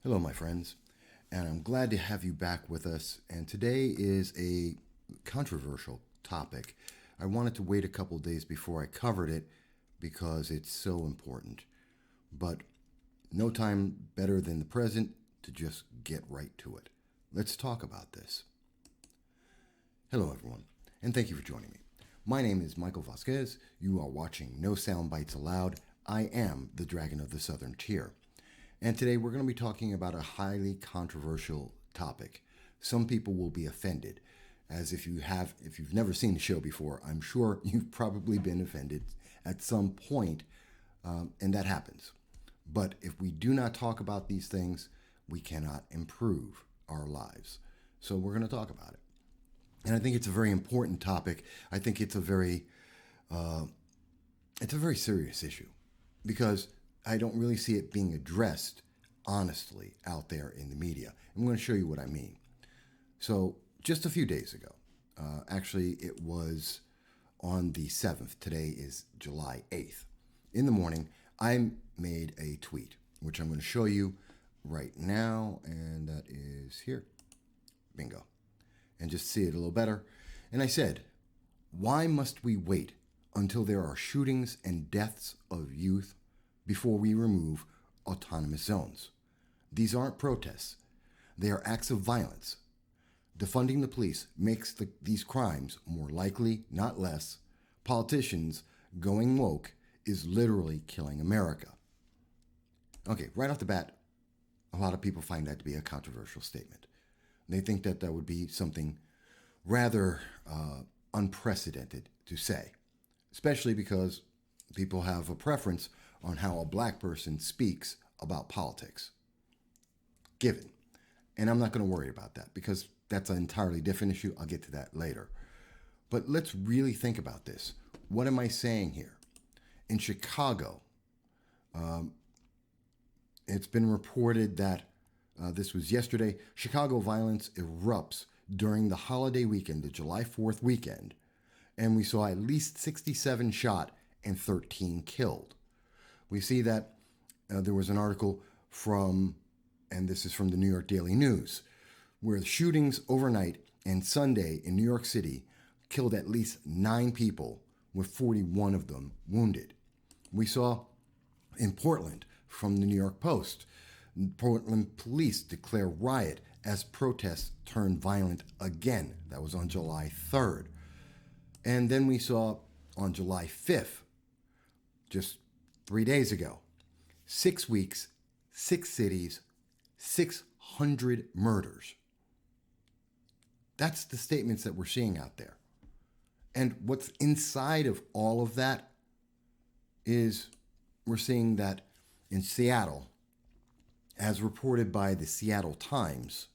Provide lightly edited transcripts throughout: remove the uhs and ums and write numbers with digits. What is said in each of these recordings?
Hello, my friends, and I'm glad to have you back with us. And today is a controversial topic. I wanted to wait a couple days before I covered it because it's so important. But no time better than the present to just get right to it. Let's talk about this. Hello, everyone, and thank you for joining me. My name is Michael Vasquez. You are watching No Soundbites Allowed. I am the Dragon of the Southern Tier. And today we're going to be talking about a highly controversial topic. Some people will be offended, as if you've never seen the show before, I'm sure you've probably been offended at some point, and that happens. But if we do not talk about these things, we cannot improve our lives. So we're going to talk about it. And I think it's a very important topic. I think it's a very serious issue because I don't really see it being addressed honestly out there in the media. I'm going to show you what I mean. So just a few days ago, actually it was on the 7th, today is July 8th, in the morning, I made a tweet, which I'm going to show you right now, and that is here. Bingo. And just see it a little better. And I said, why must we wait until there are shootings and deaths of youth before we remove autonomous zones? These aren't protests. They are acts of violence. Defunding the police makes these crimes more likely, not less. Politicians going woke is literally killing America. Okay, right off the bat, a lot of people find that to be a controversial statement. They think that that would be something rather unprecedented to say, especially because people have a preference on how a black person speaks about politics. Given. And I'm not going to worry about that because that's an entirely different issue. I'll get to that later. But let's really think about this. What am I saying here? In Chicago, it's been reported that this was yesterday, Chicago violence erupts during the holiday weekend, the July 4th weekend, and we saw at least 67 shot and 13 killed. We see that there was an article from, and this is from the New York Daily News, where the shootings overnight and Sunday in New York City killed at least 9 people, with 41 of them wounded. We saw in Portland from the New York Post, Portland police declare riot as protests turn violent again. That was on July 3rd. And then we saw on July 5th, just 3 days ago, 6 weeks, 6 cities, 600 murders. That's the statements that we're seeing out there. And what's inside of all of that is we're seeing that in Seattle, as reported by the Seattle Times,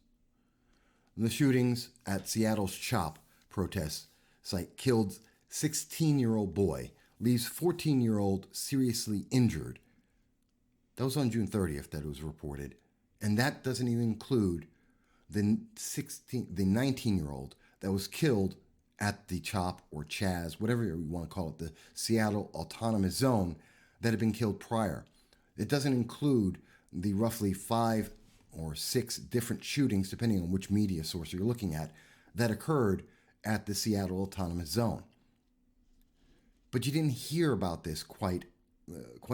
the shootings at Seattle's CHOP protest site killed 16-year-old boy, leaves 14-year-old seriously injured. That was on June 30th that it was reported. And that doesn't even include the 19-year-old that was killed at the CHOP or CHAZ, whatever you want to call it, the Seattle Autonomous Zone, that had been killed prior. It doesn't include the roughly 5 or 6 different shootings, depending on which media source you're looking at, that occurred at the Seattle Autonomous Zone. But you didn't hear about this quite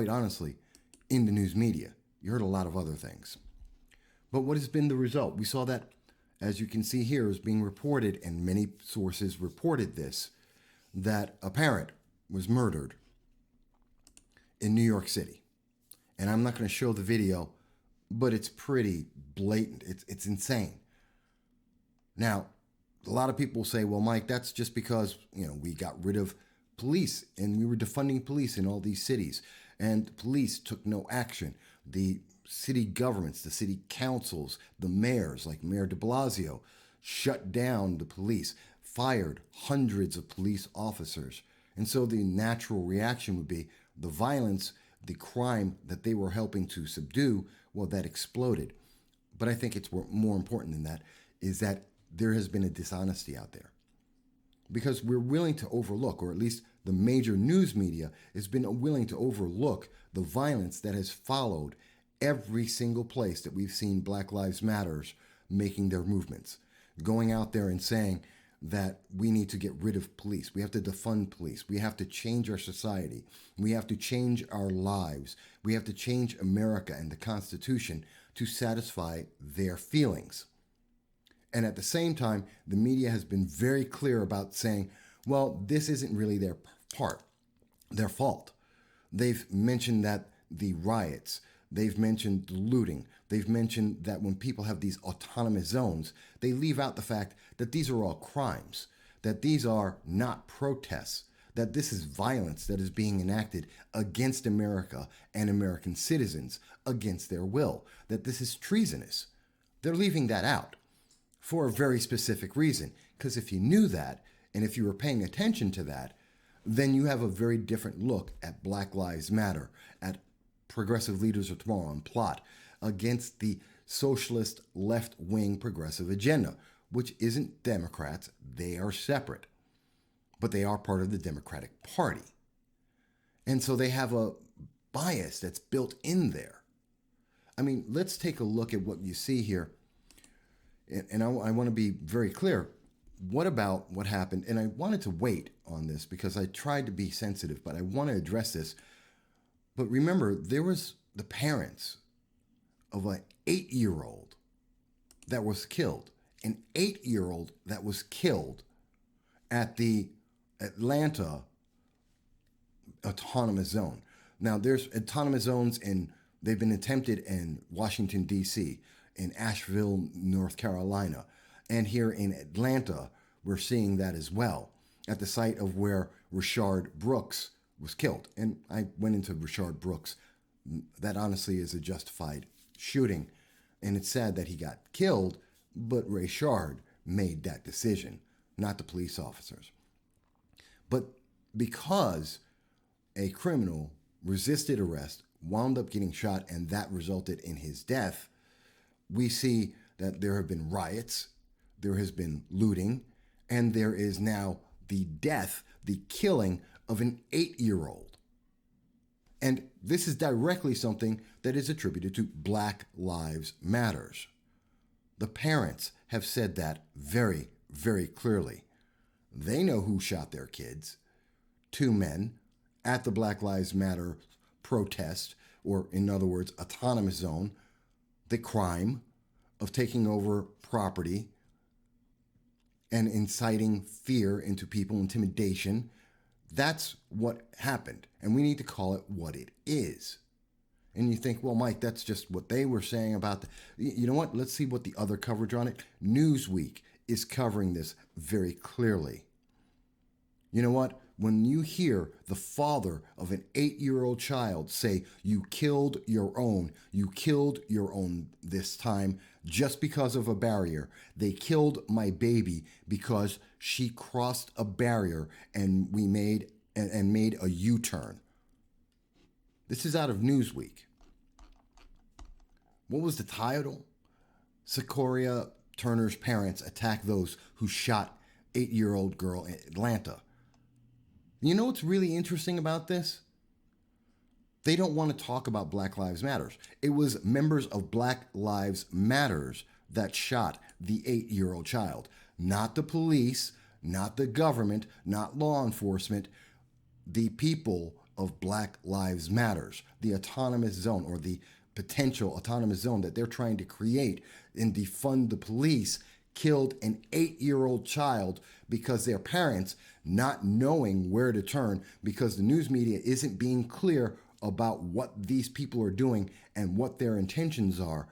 honestly in the news media. You heard a lot of other things. But what has been the result? We saw that, as you can see here, is being reported, and many sources reported this, that a parent was murdered in New York City. And I'm not going to show the video, but it's pretty blatant. It's insane. Now, a lot of people say, well, Mike, that's just because, we got rid of police and we were defunding police in all these cities, and police took no action. The city governments, the city councils, the mayors, like Mayor de Blasio, shut down the police, fired hundreds of police officers. And so the natural reaction would be the violence, the crime that they were helping to subdue, well, that exploded. But I think it's more important than that, is that there has been a dishonesty out there. Because we're willing to overlook, or at least the major news media has been willing to overlook the violence that has followed every single place that we've seen Black Lives Matters making their movements, going out there and saying that we need to get rid of police. We have to defund police. We have to change our society. We have to change our lives. We have to change America and the Constitution to satisfy their feelings. And at the same time, the media has been very clear about saying, well, this isn't really their fault. They've mentioned that the riots, they've mentioned the looting, they've mentioned that when people have these autonomous zones, they leave out the fact that these are all crimes, that these are not protests, that this is violence that is being enacted against America and American citizens against their will, that this is treasonous. They're leaving that out for a very specific reason, because if you knew that, and if you were paying attention to that, then you have a very different look at Black Lives Matter, at Progressive Leaders of Tomorrow and Plot against the socialist left-wing progressive agenda, which isn't Democrats. They are separate, but they are part of the Democratic Party. And so they have a bias that's built in there. I mean, let's take a look at what you see here. And I want to be very clear. What about what happened? And I wanted to wait on this because I tried to be sensitive, but I want to address this. But remember, there was the parents of an 8-year-old that was killed. An 8-year-old that was killed at the Atlanta Autonomous Zone. Now, there's autonomous zones they've been attempted in Washington, D.C., in Asheville, North Carolina, and here in Atlanta, we're seeing that as well, at the site of where Rayshard Brooks was killed. And I went into Rayshard Brooks. That honestly is a justified shooting, and it's sad that he got killed, but Rayshard made that decision, not the police officers. But because a criminal resisted arrest, wound up getting shot, and that resulted in his death, we see that there have been riots, there has been looting, and there is now the death, the killing of an 8-year-old. And this is directly something that is attributed to Black Lives Matters. The parents have said that very, very clearly. They know who shot their kids. 2 men at the Black Lives Matter protest, or in other words, autonomous zone, the crime of taking over property and inciting fear into people, intimidation. That's what happened. And we need to call it what it is. And you think, well, Mike, that's just what they were saying about you know what? Let's see what the other coverage on it. Newsweek is covering this very clearly. You know what? When you hear the father of an 8-year-old child say, you killed your own this time just because of a barrier. They killed my baby because she crossed a barrier and we made a U-turn. This is out of Newsweek. What was the title? Sequoia Turner's parents attack those who shot 8-year-old girl in Atlanta. You know what's really interesting about this? They don't want to talk about Black Lives Matters. It was members of Black Lives Matters that shot the 8-year-old child. Not the police, not the government, not law enforcement. The people of Black Lives Matters, the autonomous zone, or the potential autonomous zone that they're trying to create and defund the police, killed an 8-year-old child because their parents, not knowing where to turn, because the news media isn't being clear about what these people are doing and what their intentions are,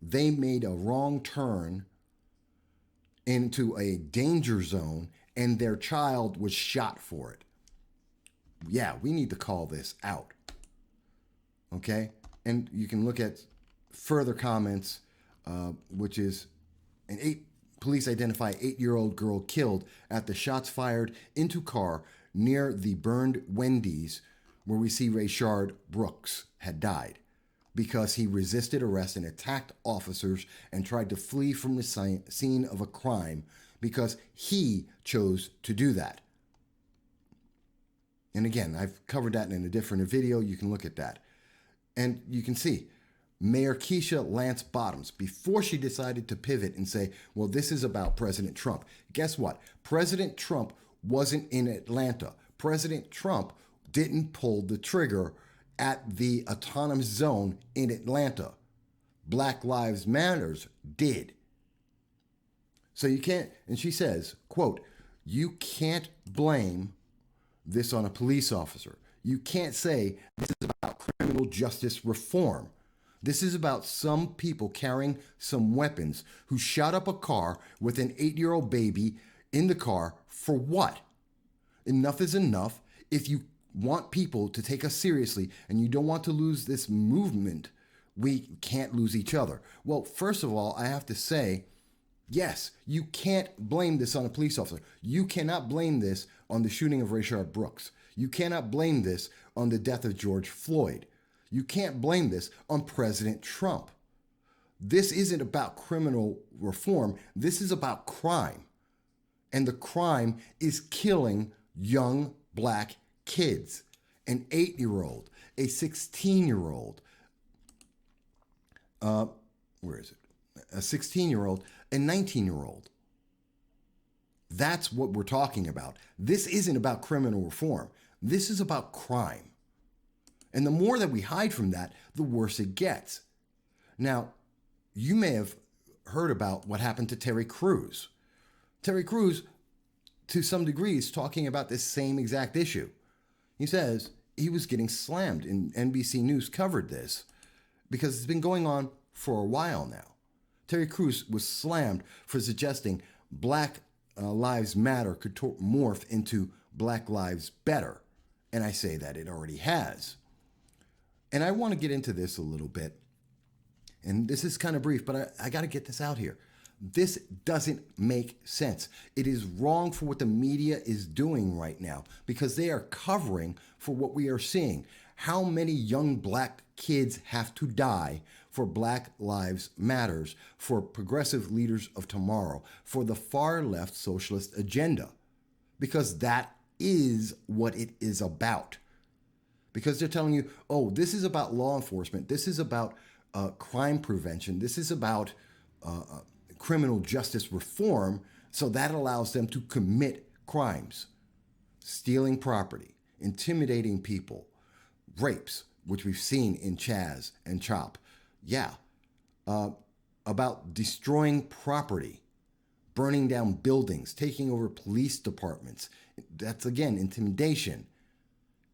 they made a wrong turn into a danger zone and their child was shot for it. Yeah, we need to call this out. Okay? And you can look at further comments, which is police identify 8-year-old girl killed after shots fired into car near the burned Wendy's, where we see Rayshard Brooks had died because he resisted arrest and attacked officers and tried to flee from the scene of a crime because he chose to do that. And again, I've covered that in a different video. You can look at that. And you can see Mayor Keisha Lance Bottoms, before she decided to pivot and say, well, this is about President Trump. Guess what? President Trump wasn't in Atlanta. President Trump didn't pull the trigger at the Autonomous Zone in Atlanta. Black Lives Matters did. So you can't, and she says, quote, you can't blame this on a police officer. You can't say this is about criminal justice reform. This is about some people carrying some weapons who shot up a car with an 8-year-old baby in the car for what? Enough is enough. If you want people to take us seriously and you don't want to lose this movement, we can't lose each other. Well, first of all, I have to say, yes, you can't blame this on a police officer. You cannot blame this on the shooting of Rayshard Brooks. You cannot blame this on the death of George Floyd. You can't blame this on President Trump. This isn't about criminal reform. This is about crime. And the crime is killing young black kids. An 8-year-old, a 16-year-old, where is it? A 16-year-old, a 19-year-old. That's what we're talking about. This isn't about criminal reform. This is about crime. And the more that we hide from that, the worse it gets. Now, you may have heard about what happened to Terry Crews. Terry Crews, to some degree, is talking about this same exact issue. He says he was getting slammed, and NBC News covered this because it's been going on for a while now. Terry Crews was slammed for suggesting Black Lives Matter could morph into Black Lives Better. And I say that it already has. And I want to get into this a little bit. And this is kind of brief, but I got to get this out here. This doesn't make sense. It is wrong for what the media is doing right now because they are covering for what we are seeing. How many young black kids have to die for Black Lives Matters, for progressive leaders of tomorrow, for the far left socialist agenda? Because that is what it is about. Because they're telling you, oh, this is about law enforcement. This is about crime prevention. This is about criminal justice reform. So that allows them to commit crimes, stealing property, intimidating people, rapes, which we've seen in Chaz and Chop. Yeah. About destroying property, burning down buildings, taking over police departments. That's, again, intimidation.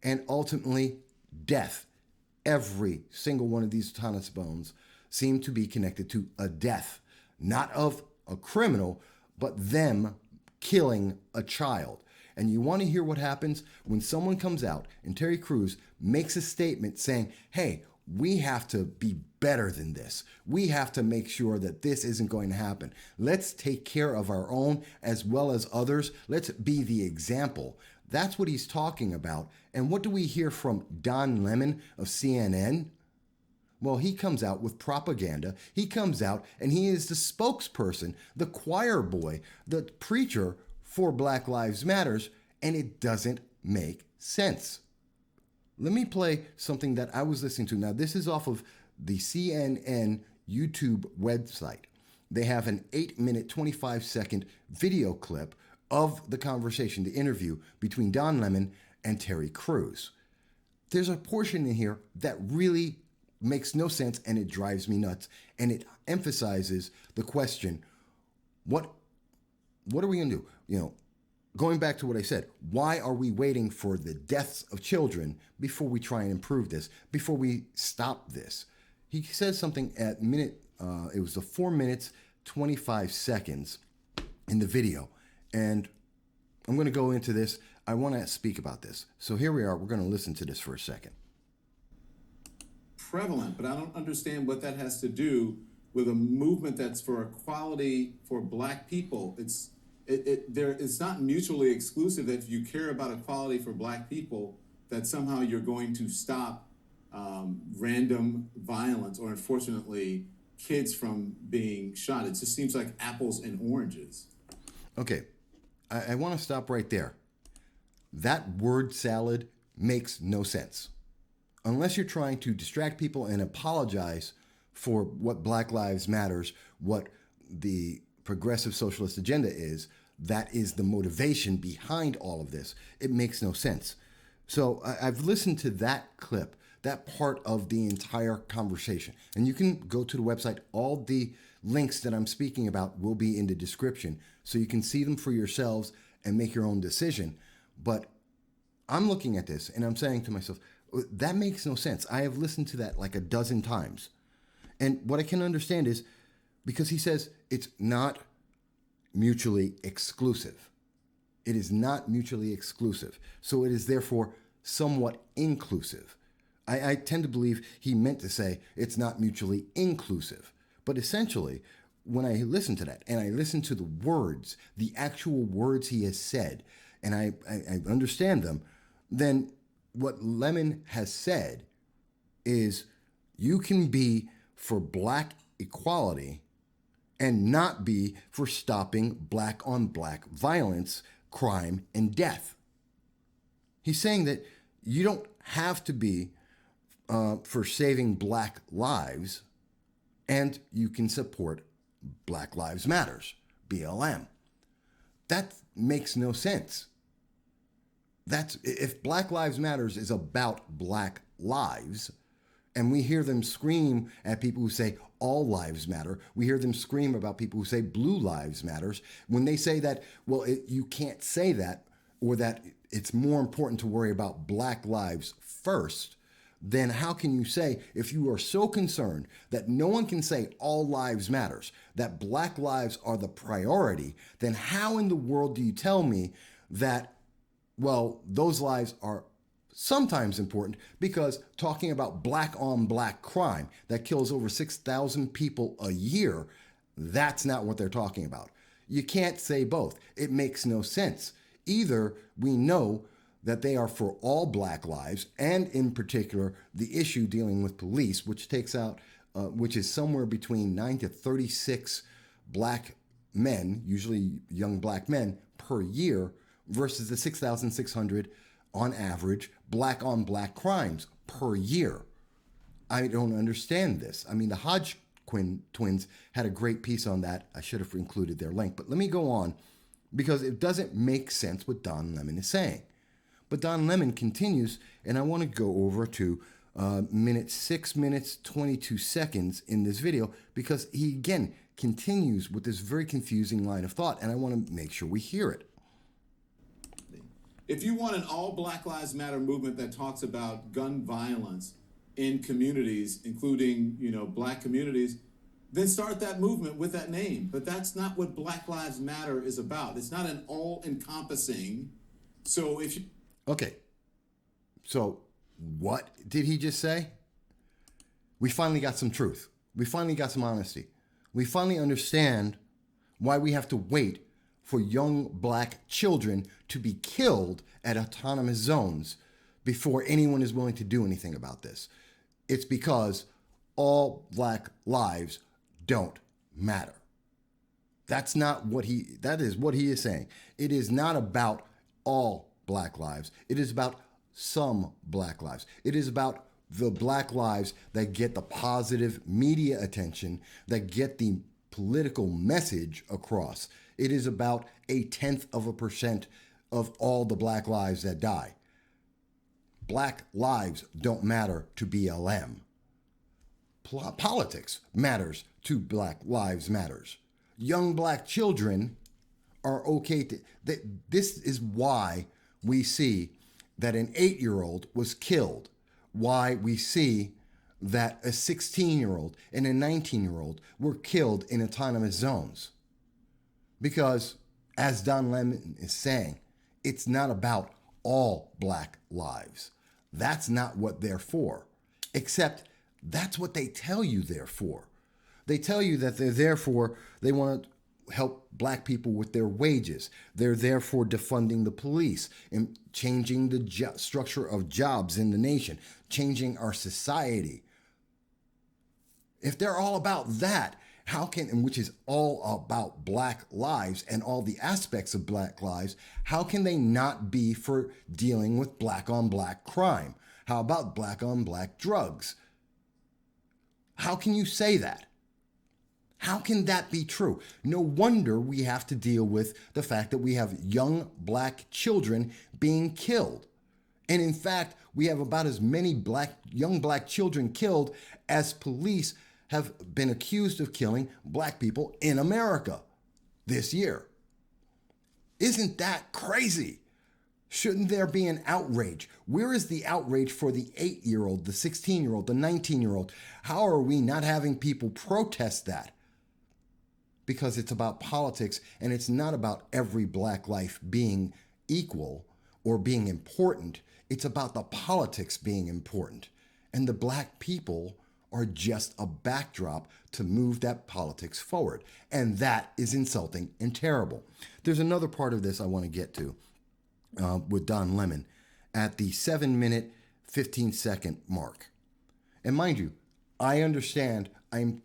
And ultimately, death. Every single one of these autonomous zones seem to be connected to a death, not of a criminal, but them killing a child. And you want to hear what happens when someone comes out and Terry Crews makes a statement saying, hey, we have to be better than this. We have to make sure that this isn't going to happen. Let's take care of our own as well as others. Let's be the example. That's what he's talking about. And what do we hear from Don Lemon of CNN? Well, he comes out with propaganda. He comes out and he is the spokesperson, the choir boy, the preacher for Black Lives Matters, and it doesn't make sense. Let me play something that I was listening to. Now, this is off of the CNN YouTube website. They have an 8-minute, 25-second video clip of the conversation, the interview between Don Lemon and Terry Crews. There's a portion in here that really makes no sense and it drives me nuts. And it emphasizes the question, what are we going to do? You know, going back to what I said, why are we waiting for the deaths of children before we try and improve this, before we stop this? He says something at it was the 4 minutes, 25 seconds in the video. And I'm going to go into this. I want to speak about this. So here we are. We're going to listen to this for a second. Prevalent, but I don't understand what that has to do with a movement that's for equality for black people. It's not mutually exclusive that if you care about equality for black people, that somehow you're going to stop random violence or, unfortunately, kids from being shot. It just seems like apples and oranges. Okay, I want to stop right there. That word salad makes no sense. Unless you're trying to distract people and apologize for what Black Lives Matters, what the progressive socialist agenda is. That is the motivation behind all of this. It makes no sense. So I've listened to that clip, that part of the entire conversation. And you can go to the website. All the links that I'm speaking about will be in the description, so you can see them for yourselves and make your own decision. But I'm looking at this and I'm saying to myself, that makes no sense. I have listened to that like a dozen times. And what I can understand is because he says it's not mutually exclusive. It is not mutually exclusive. So it is therefore somewhat inclusive. I tend to believe he meant to say it's not mutually inclusive. But essentially, when I listen to that and I listen to the words, the actual words he has said, and I understand them, then what Lemon has said is you can be for black equality and not be for stopping black on black violence, crime, and death. He's saying that you don't have to be for saving black lives, and you can support Black Lives Matters, BLM. That makes no sense. If Black Lives Matters is about black lives, and we hear them scream at people who say all lives matter, we hear them scream about people who say blue lives matters, when they say that, well, you can't say that, or that it's more important to worry about black lives first, then how can you say, if you are so concerned that no one can say all lives matters, that black lives are the priority, then how in the world do you tell me that, well, those lives are sometimes important, because talking about black on black crime that kills over 6,000 people a year, that's not what they're talking about. You can't say both. It makes no sense. Either we know that they are for all black lives, and in particular, the issue dealing with police, which takes out, which is somewhere between 9 to 36 black men, usually young black men, per year, versus the 6,600 on average black on black crimes per year. I don't understand this. I mean, the Hodgkin twins had a great piece on that. I should have included their link, but let me go on, because it doesn't make sense what Don Lemon is saying. But Don Lemon continues, and I want to go over to 6 minutes, 22 seconds in this video, because he again continues with this very confusing line of thought, and I want to make sure we hear it. If you want an all Black Lives Matter movement that talks about gun violence in communities, including, black communities, then start that movement with that name. But that's not what Black Lives Matter is about. It's not an all-encompassing. So if you... Okay. So what did he just say? We finally got some truth. We finally got some honesty. We finally understand why we have to wait for young black children to be killed at autonomous zones before anyone is willing to do anything about this. It's because all black lives don't matter. That is what he is saying. It is not about all black lives. It is about some black lives. It is about the black lives that get the positive media attention, that get the political message across. It is about 0.1% of all the black lives that die. Black lives don't matter to BLM. Politics matters to Black Lives Matters. Young black children are okay this is why we see that an 8-year-old was killed, why we see that a 16-year-old and a 19-year-old were killed in autonomous zones. Because, as Don Lemon is saying, it's not about all black lives. That's not what they're for, except that's what they tell you they're for. They tell you that they're there for, they want to help black people with their wages. They're there for defunding the police and changing the structure of jobs in the nation, changing our society. If they're all about that, which is all about black lives and all the aspects of black lives, how can they not be for dealing with black on black crime? How about black on black drugs? How can you say that? How can that be true? No wonder we have to deal with the fact that we have young black children being killed. And in fact, we have about as many young black children killed as police have been accused of killing black people in America this year. Isn't that crazy? Shouldn't there be an outrage? Where is the outrage for the 8-year-old, the 16-year-old, the 19-year-old? How are we not having people protest that? Because it's about politics, and it's not about every black life being equal or being important. It's about the politics being important. And the black people are just a backdrop to move that politics forward. And that is insulting and terrible. There's another part of this I want to get to with Don Lemon at the 7-minute, 15-second mark. And mind you, I understand I'm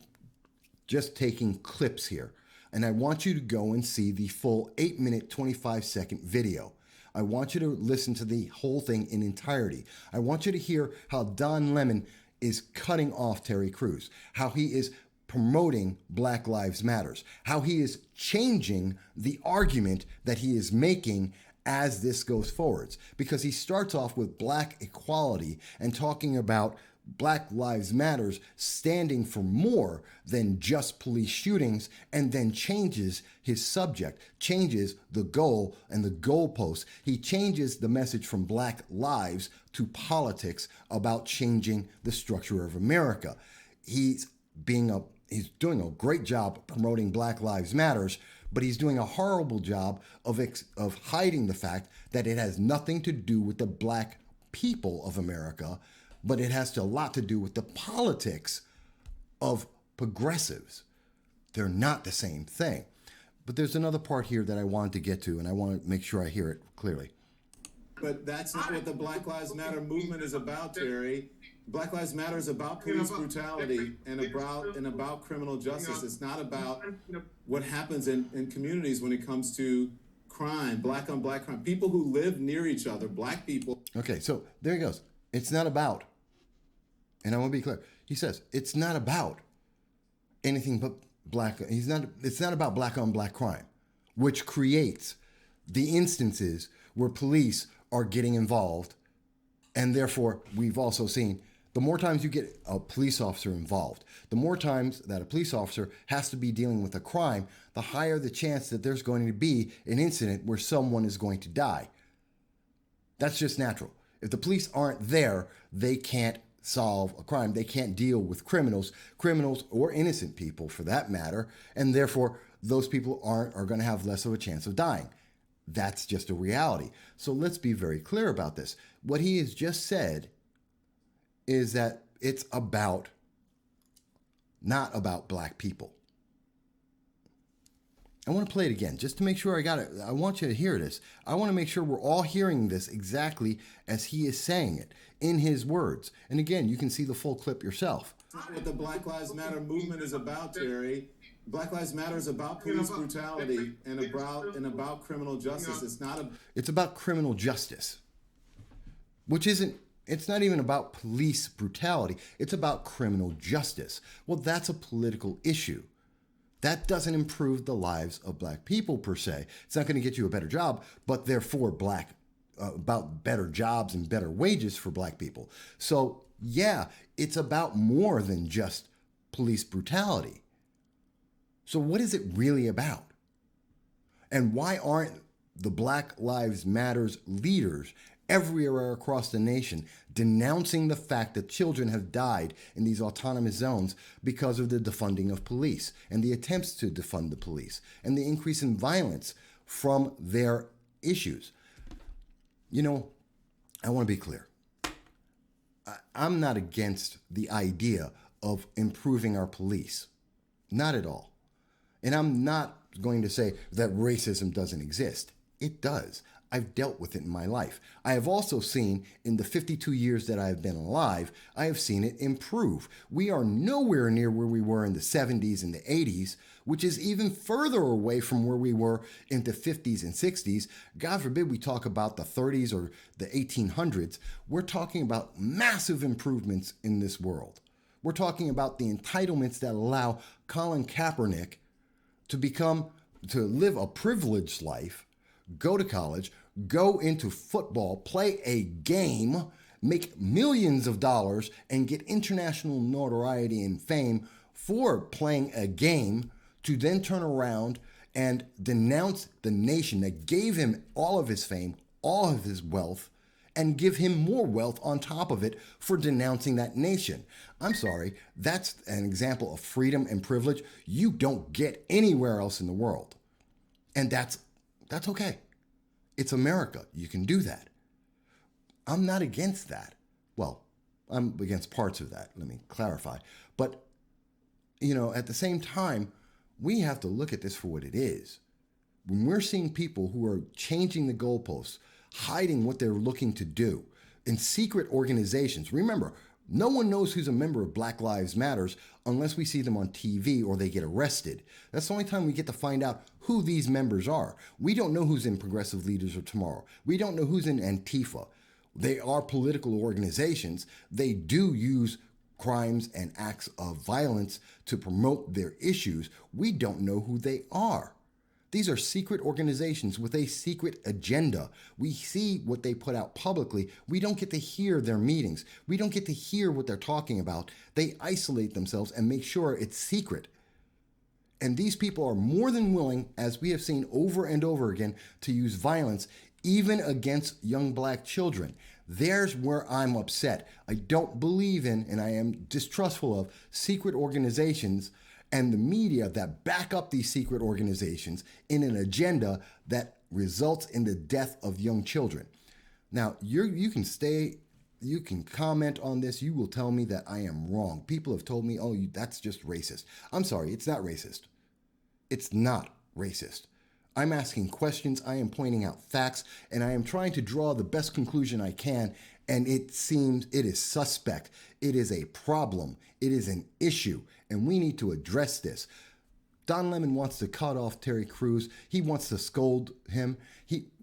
just taking clips here. And I want you to go and see the full 8-minute, 25-second video. I want you to listen to the whole thing in entirety. I want you to hear how Don Lemon is cutting off Terry Crews, how he is promoting Black Lives Matters, how he is changing the argument that he is making as this goes forwards. Because he starts off with black equality and talking about Black Lives Matters standing for more than just police shootings, and then changes his subject, changes the goal and the goalposts. He changes the message from Black lives to politics about changing the structure of America. He's doing a great job promoting Black Lives Matters, but he's doing a horrible job of hiding the fact that it has nothing to do with the black people of America, but it has a lot to do with the politics of progressives. They're not the same thing. But there's another part here that I wanted to get to, and I want to make sure I hear it clearly. But that's not what the Black Lives Matter movement is about, Terry. Black Lives Matter is about police brutality and about criminal justice. It's not about what happens in communities when it comes to crime, black on black crime. People who live near each other, black people. Okay, so there he goes. It's not about, and I want to be clear, he says, it's not about anything but it's not about black on black crime, which creates the instances where police are getting involved. And therefore, we've also seen the more times you get a police officer involved, the more times that a police officer has to be dealing with a crime, the higher the chance that there's going to be an incident where someone is going to die. That's just natural. If the police aren't there, they can't solve a crime. They can't deal with criminals or innocent people for that matter. And therefore, those people are going to have less of a chance of dying. That's just a reality. So let's be very clear about this. What he has just said is that it's not about black people. I want to play it again just to make sure I got it. I want you to hear this. I want to make sure we're all hearing this exactly as he is saying it in his words. And again, you can see the full clip yourself. That's not what the Black Lives Matter movement is about, Terry. Black Lives Matter is about police brutality and about criminal justice. It's about criminal justice, which it's not even about police brutality. It's about criminal justice. Well, that's a political issue. That doesn't improve the lives of black people per se. It's not going to get you a better job, but therefore about better jobs and better wages for black people. So yeah, it's about more than just police brutality. So what is it really about? And why aren't the Black Lives Matters leaders everywhere across the nation denouncing the fact that children have died in these autonomous zones because of the defunding of police and the attempts to defund the police and the increase in violence from their issues? You know, I want to be clear. I'm not against the idea of improving our police. Not at all. And I'm not going to say that racism doesn't exist. It does. I've dealt with it in my life. I have also seen, in the 52 years that I have been alive, I have seen it improve. We are nowhere near where we were in the 70s and the 80s, which is even further away from where we were in the 50s and 60s. God forbid we talk about the 30s or the 1800s. We're talking about massive improvements in this world. We're talking about the entitlements that allow Colin Kaepernick to live a privileged life, go to college, go into football, play a game, make millions of dollars, and get international notoriety and fame for playing a game, to then turn around and denounce the nation that gave him all of his fame, all of his wealth, and give him more wealth on top of it for denouncing that nation. I'm sorry, that's an example of freedom and privilege you don't get anywhere else in the world. And that's okay. It's America. You can do that. I'm not against that. Well, I'm against parts of that. Let me clarify. But, at the same time, we have to look at this for what it is. When we're seeing people who are changing the goalposts, hiding what they're looking to do in secret organizations. Remember, no one knows who's a member of Black Lives Matters unless we see them on TV or they get arrested. That's the only time we get to find out who these members are. We don't know who's in Progressive Leaders of Tomorrow. We don't know who's in Antifa. They are political organizations. They do use crimes and acts of violence to promote their issues. We don't know who they are. These are secret organizations with a secret agenda. We see what they put out publicly. We don't get to hear their meetings. We don't get to hear what they're talking about. They isolate themselves and make sure it's secret. And these people are more than willing, as we have seen over and over again, to use violence even against young black children. There's where I'm upset. I don't believe in, and I am distrustful of, secret organizations and the media that back up these secret organizations in an agenda that results in the death of young children. Now, you can comment on this. You will tell me that I am wrong. People have told me, that's just racist. I'm sorry, it's not racist. It's not racist. I'm asking questions, I am pointing out facts, and I am trying to draw the best conclusion I can, and it seems it is suspect. It is a problem. It is an issue, and we need to address this. Don Lemon wants to cut off Terry Crews. He wants to scold him.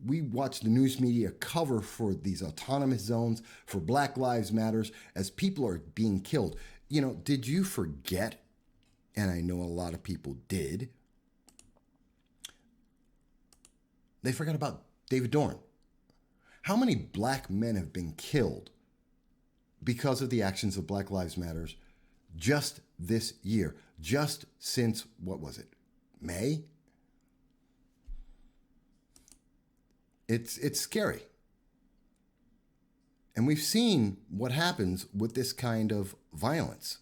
We watch the news media cover for these autonomous zones, for Black Lives Matters, as people are being killed. Did you forget, and I know a lot of people did, they forgot about David Dorn. How many black men have been killed because of the actions of Black Lives Matters just this year? Just since, what was it, May? It's scary. And we've seen what happens with this kind of violence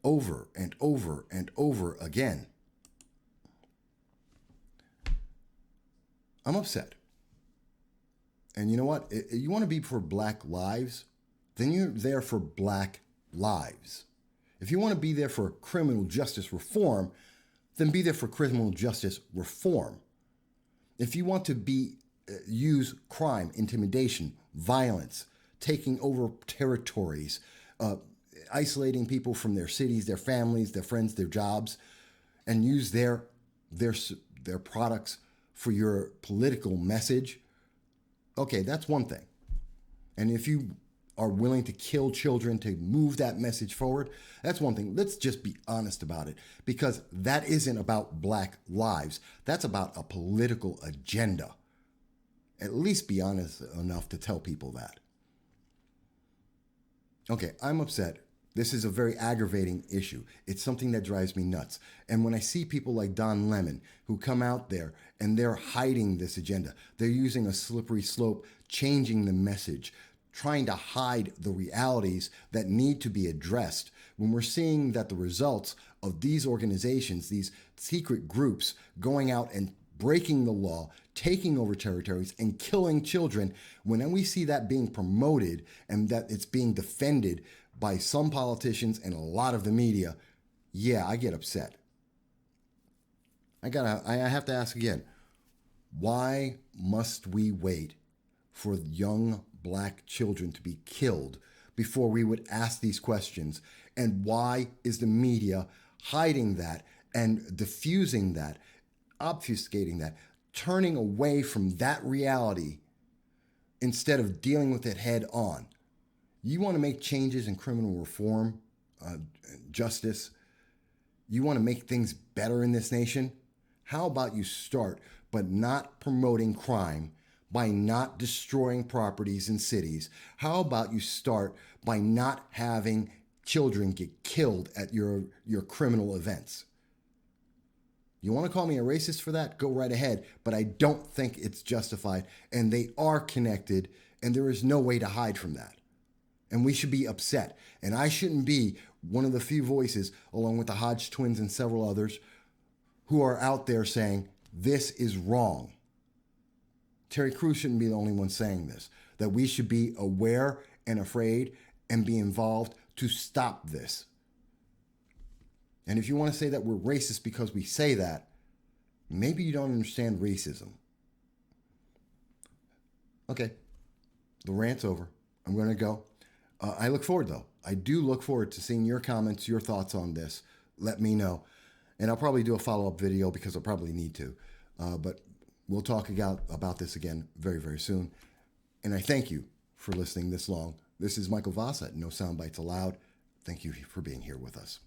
over and over and over again. I'm upset. And you know what? You want to be for Black lives, then you're there for Black lives. If you want to be there for criminal justice reform, then be there for criminal justice reform. If you want to use crime, intimidation, violence, taking over territories, isolating people from their cities, their families, their friends, their jobs, and use their products for your political message, okay, that's one thing. And if you are willing to kill children to move that message forward, that's one thing. Let's just be honest about it, because that isn't about Black lives. That's about a political agenda. At least be honest enough to tell people that. Okay, I'm upset. This is a very aggravating issue. It's something that drives me nuts. And when I see people like Don Lemon who come out there and they're hiding this agenda, they're using a slippery slope, changing the message, trying to hide the realities that need to be addressed. When we're seeing that the results of these organizations, these secret groups going out and breaking the law, taking over territories, and killing children, when we see that being promoted and that it's being defended by some politicians and a lot of the media, yeah, I get upset. I have to ask again, why must we wait for young Black children to be killed before we would ask these questions? And why is the media hiding that and diffusing that, obfuscating that, turning away from that reality instead of dealing with it head on? You want to make changes in criminal reform, justice. You want to make things better in this nation? How about you start by not promoting crime, by not destroying properties in cities? How about you start by not having children get killed at your criminal events? You want to call me a racist for that? Go right ahead. But I don't think it's justified. And they are connected. And there is no way to hide from that. And we should be upset. And I shouldn't be one of the few voices, along with the Hodge twins and several others, who are out there saying, this is wrong. Terry Crews shouldn't be the only one saying this. That we should be aware and afraid and be involved to stop this. And if you want to say that we're racist because we say that, maybe you don't understand racism. Okay, the rant's over. I'm going to go. I look forward, though. I do look forward to seeing your comments, your thoughts on this. Let me know. And I'll probably do a follow-up video because I'll probably need to. But we'll talk about this again very, very soon. And I thank you for listening this long. This is Michael Voss at No Soundbites Allowed. Thank you for being here with us.